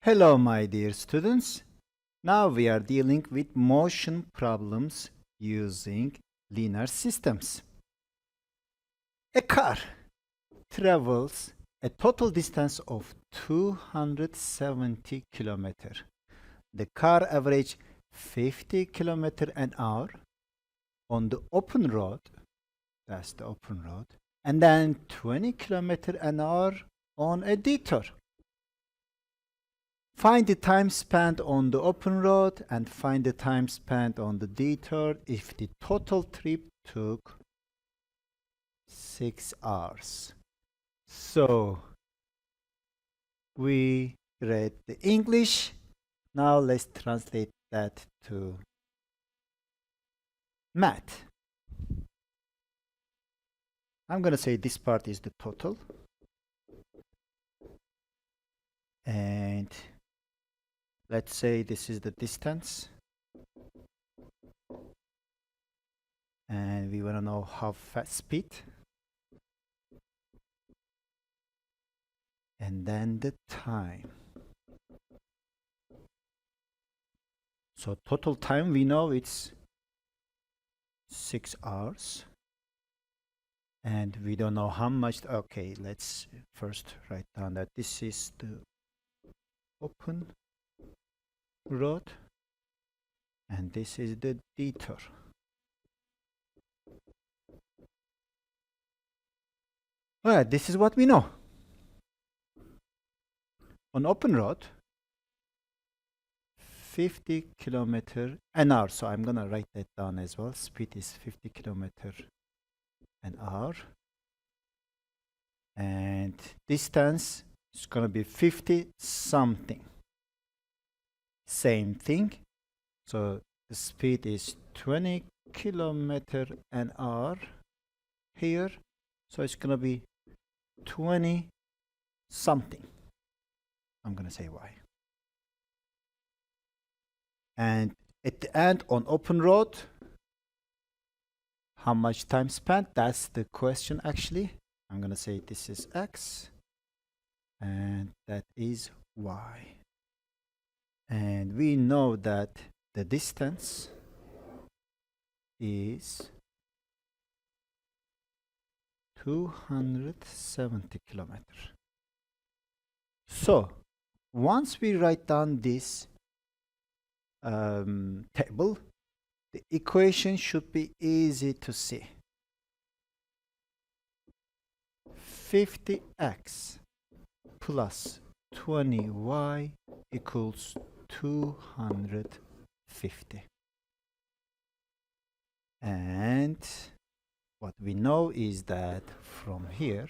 Hello, my dear students. Now we are dealing with motion problems using linear systems. A car travels a total distance of 270 kilometers. The car average 50 kilometers an hour on the open road, that's the open road, and then 20 kilometers an hour on a detour. Find the time spent on the open road and find the time spent on the detour if the total trip took 6 hours. So we read the English. Now let's translate that to math. I'm going to say this part is the total. And let's say this is the distance. And we want to know how fast speed. And then the time. So total time we know it's 6 hours. And we don't know how much. Okay, let's first write down that this is the open road and this is the detour. Alright, this is what we know. On open road, 50 kilometers an hour. So I'm gonna write that down as well. Speed is 50 kilometers an hour. And distance is gonna be 50 something. Same thing. So the speed is 20 kilometers an hour here. So it's gonna be 20 something. I'm gonna say y. And at the end on open road, how much time spent? That's the question actually. I'm gonna say this is x and that is y. And we know that the distance is 270 kilometers. So once we write down this table, the equation should be easy to see. 50x plus 20y equals 250. And what we know is that from here,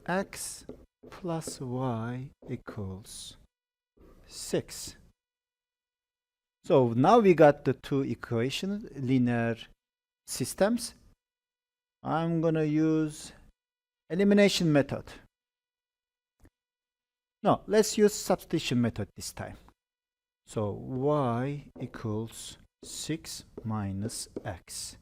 x plus y equals 6. So now we got the two equations, linear systems. I'm gonna use elimination method. No, let's use substitution method this time. So y equals 6 minus x.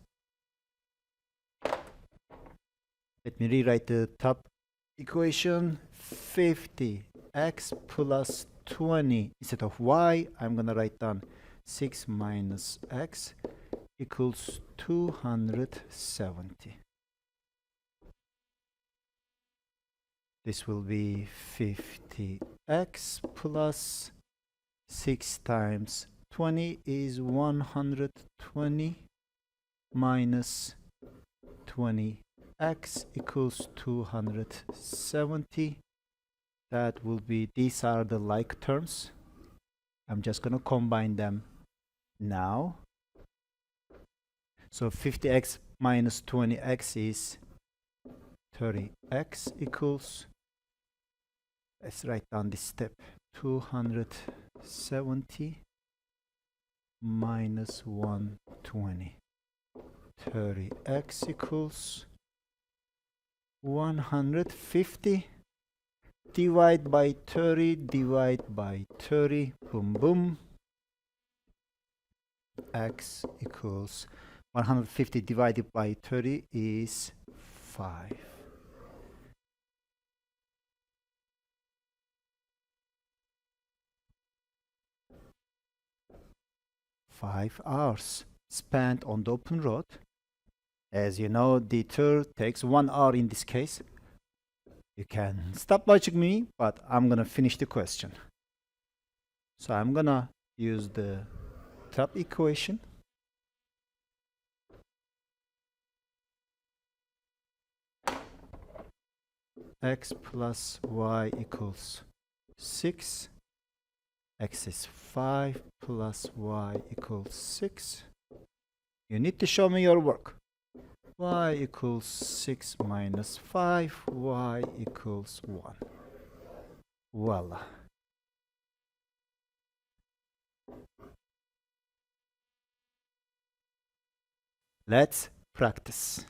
Let me rewrite the top equation. 50x plus 20 instead of y, I'm gonna write down 6 minus x equals 270. This will be 50x plus 6 times 20 is 120 minus 20x equals 270. That will be, these are the like terms. I'm just going to combine them now. So 50x minus 20x is 30x equals, let's write down this step, 270 minus 120. 30x equals 150. Divide by 30, divide by 30, boom, boom. X equals 150 divided by 30 is 5. 5 hours spent on the open road. As you know, detour takes 1 hour in this case. You can stop watching me, but I'm gonna finish the question. So I'm gonna use the top equation. X plus y equals 6. X is 5 plus y equals 6. You need to show me your work. Y equals 6 minus 5, y equals 1. Voila. Let's practice.